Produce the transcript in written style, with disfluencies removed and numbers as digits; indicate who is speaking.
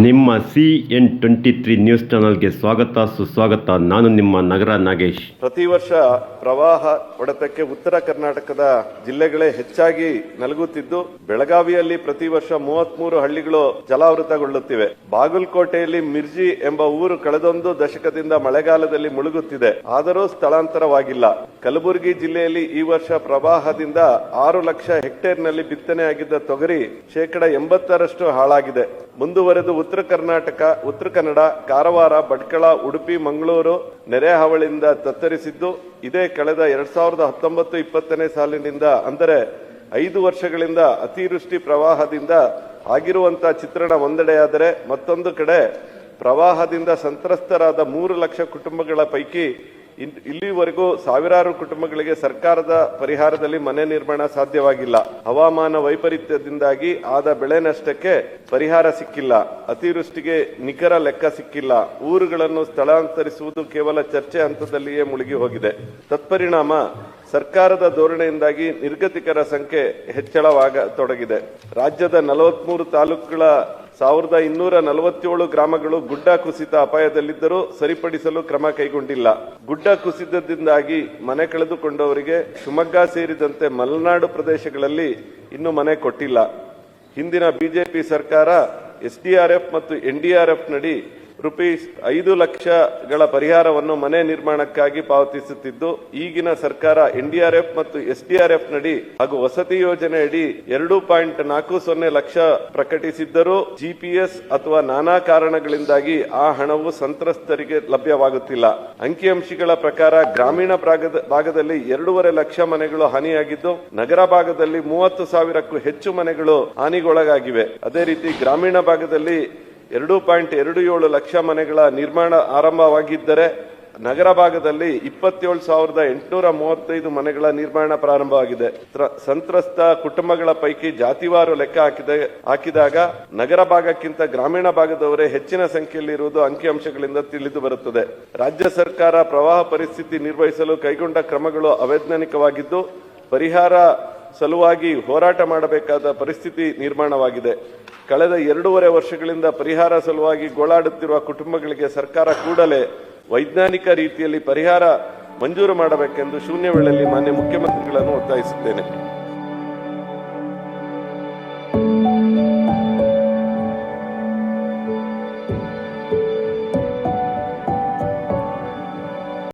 Speaker 1: ನಿಮ್ಮ CN23 news ಚಾನಲ್ಗೆ ಸ್ವಾಗತ ಸುಸ್ವಾಗತ. ನಾನು ನಿಮ್ಮ ನಗರ ನಾಗೇಶ್.
Speaker 2: ಪ್ರತಿ ವರ್ಷ ಪ್ರವಾಹ ಹೊಡೆತಕ್ಕೆ ಉತ್ತರ ಕರ್ನಾಟಕದ ಜಿಲ್ಲೆಗಳೇ ಹೆಚ್ಚಾಗಿ ನಲಗುತ್ತಿದ್ದು, ಬೆಳಗಾವಿಯಲ್ಲಿ ಪ್ರತಿ ವರ್ಷ 33 ಹಳ್ಳಿಗಳು ಜಲಾವೃತಗೊಳ್ಳುತ್ತಿವೆ. ಬಾಗಲಕೋಟೆಯಲ್ಲಿ ಮಿರ್ಜಿ ಎಂಬ ಊರು ಕಳೆದೊಂದು ದಶಕದಿಂದ ಮಳೆಗಾಲದಲ್ಲಿ ಮುಳುಗುತ್ತಿದೆ, ಆದರೂ ಸ್ಥಳಾಂತರವಾಗಿಲ್ಲ. ಕಲಬುರಗಿ ಜಿಲ್ಲೆಯಲ್ಲಿ ಈ ವರ್ಷ ಪ್ರವಾಹದಿಂದ 6 ಲಕ್ಷ ಹೆಕ್ಟೇರ್ನಲ್ಲಿ ಬಿತ್ತನೆಯಾಗಿದ್ದ ತೊಗರಿ 80% ಹಾಳಾಗಿದೆ. ಮುಂದುವರೆದು ಉತ್ತರ ಕನ್ನಡ, ಕಾರವಾರ, ಭಟ್ಕಳ, ಉಡುಪಿ, ಮಂಗಳೂರು ನೆರೆ ಹಾವಳಿಯಿಂದ ತತ್ತರಿಸಿದ್ದು, ಇದೇ ಕಳೆದ 2019-20 ಸಾಲಿನಿಂದ ಅಂದರೆ 5 ವರ್ಷಗಳಿಂದ ಅತಿವೃಷ್ಟಿ ಪ್ರವಾಹದಿಂದ ಆಗಿರುವಂತಹ ಚಿತ್ರಣ ಒಂದೆಡೆಯಾದರೆ, ಮತ್ತೊಂದು ಕಡೆ ಪ್ರವಾಹದಿಂದ ಸಂತ್ರಸ್ತರಾದ 3 ಲಕ್ಷ ಕುಟುಂಬಗಳ ಪೈಕಿ ಇಲ್ಲಿವರೆಗೂ ಸಾವಿರಾರು ಕುಟುಂಬಗಳಿಗೆ ಸರ್ಕಾರದ ಪರಿಹಾರದಲ್ಲಿ ಮನೆ ನಿರ್ಮಾಣ ಸಾಧ್ಯವಾಗಿಲ್ಲ. ಹವಾಮಾನ ವೈಪರೀತ್ಯದಿಂದಾಗಿ ಆದ ಬೆಳೆ ನಷ್ಟಕ್ಕೆ ಪರಿಹಾರ ಸಿಕ್ಕಿಲ್ಲ. ಅತಿವೃಷ್ಟಿಗೆ ನಿಖರ ಲೆಕ್ಕ ಸಿಕ್ಕಿಲ್ಲ. ಊರುಗಳನ್ನು ಸ್ಥಳಾಂತರಿಸುವುದು ಕೇವಲ ಚರ್ಚೆ ಹಂತದಲ್ಲಿಯೇ ಮುಳುಗಿ ಹೋಗಿದೆ. ತತ್ಪರಿಣಾಮ ಸರ್ಕಾರದ ಧೋರಣೆಯಿಂದಾಗಿ ನಿರ್ಗತಿಕರ ಸಂಖ್ಯೆ ಹೆಚ್ಚಳವಾಗತೊಡಗಿದೆ. ರಾಜ್ಯದ 43 ತಾಲೂಕುಗಳ 1247 ಗ್ರಾಮಗಳು ಗುಡ್ಡ ಕುಸಿತ ಅಪಾಯದಲ್ಲಿದ್ದರೂ ಸರಿಪಡಿಸಲು ಕ್ರಮ ಕೈಗೊಂಡಿಲ್ಲ. ಗುಡ್ಡ ಕುಸಿತದಿಂದಾಗಿ ಮನೆ ಕಳೆದುಕೊಂಡವರಿಗೆ ಶಿವಮೊಗ್ಗ ಸೇರಿದಂತೆ ಮಲೆನಾಡು ಪ್ರದೇಶಗಳಲ್ಲಿ ಇನ್ನೂ ಮನೆ ಕೊಟ್ಟಿಲ್ಲ. ಹಿಂದಿನ ಬಿಜೆಪಿ ಸರ್ಕಾರ ಎಸ್ಡಿಆರ್ಎಫ್ ಮತ್ತು ಎನ್ಡಿಆರ್ಎಫ್ ನಡಿ ₹5 ಲಕ್ಷಗಳ ಪರಿಹಾರವನ್ನು ಮನೆ ನಿರ್ಮಾಣಕ್ಕಾಗಿ ಪಾವತಿಸುತ್ತಿದ್ದು, ಈಗಿನ ಸರ್ಕಾರ ಎನ್ಡಿಆರ್ಎಫ್ ಮತ್ತು ಎಸ್ಡಿಆರ್ಎಫ್ ನಡಿ ಹಾಗೂ ವಸತಿ ಯೋಜನೆ ಅಡಿ 2.40 ಲಕ್ಷ ಪ್ರಕಟಿಸಿದ್ದರೂ ಜಿಪಿಎಸ್ ಅಥವಾ ನಾನಾ ಕಾರಣಗಳಿಂದಾಗಿ ಆ ಹಣವು ಸಂತ್ರಸ್ತರಿಗೆ ಲಭ್ಯವಾಗುತ್ತಿಲ್ಲ. ಅಂಕಿಅಂಶಗಳ ಪ್ರಕಾರ ಗ್ರಾಮೀಣ ಭಾಗದಲ್ಲಿ 2.5 ಲಕ್ಷ ಮನೆಗಳು ಹಾನಿಯಾಗಿದ್ದು, ನಗರ ಭಾಗದಲ್ಲಿ 30,000ಕ್ಕೂ ಹೆಚ್ಚು ಮನೆಗಳು ಹಾನಿಗೊಳಗಾಗಿವೆ. ಅದೇ ರೀತಿ ಗ್ರಾಮೀಣ ಭಾಗದಲ್ಲಿ 2.27 ಲಕ್ಷ ಮನೆಗಳ ನಿರ್ಮಾಣ ಆರಂಭವಾಗಿದ್ದರೆ, ನಗರ ಭಾಗದಲ್ಲಿ 27,835 ಮನೆಗಳ ನಿರ್ಮಾಣ ಪ್ರಾರಂಭವಾಗಿದೆ. ಸಂತ್ರಸ್ತ ಕುಟುಂಬಗಳ ಪೈಕಿ ಜಾತಿವಾರು ಲೆಕ್ಕ ಹಾಕಿದಾಗ ನಗರ ಭಾಗಕ್ಕಿಂತ ಗ್ರಾಮೀಣ ಭಾಗದವರೇ ಹೆಚ್ಚಿನ ಸಂಖ್ಯೆಯಲ್ಲಿರುವುದು ಅಂಕಿಅಂಶಗಳಿಂದ ತಿಳಿದು ಬರುತ್ತದೆ. ರಾಜ್ಯ ಸರ್ಕಾರ ಪ್ರವಾಹ ಪರಿಸ್ಥಿತಿ ನಿರ್ವಹಿಸಲು ಕೈಗೊಂಡ ಕ್ರಮಗಳು ಅವೈಜ್ಞಾನಿಕವಾಗಿದ್ದು, ಪರಿಹಾರ ಸಲುವಾಗಿ ಹೋರಾಟ ಮಾಡಬೇಕಾದ ಪರಿಸ್ಥಿತಿ ನಿರ್ಮಾಣವಾಗಿದೆ. ಕಳೆದ 2.5 ವರ್ಷಗಳಿಂದ ಪರಿಹಾರ ಸಲುವಾಗಿ ಗೋಳಾಡುತ್ತಿರುವ ಕುಟುಂಬಗಳಿಗೆ ಸರ್ಕಾರ ಕೂಡಲೇ ವೈಜ್ಞಾನಿಕ ರೀತಿಯಲ್ಲಿ ಪರಿಹಾರ ಮಂಜೂರು ಮಾಡಬೇಕೆಂದು ಶೂನ್ಯ ವೇಳೆಯಲ್ಲಿ ಮಾನ್ಯ ಮುಖ್ಯಮಂತ್ರಿಗಳನ್ನು ಒತ್ತಾಯಿಸುತ್ತೇನೆ.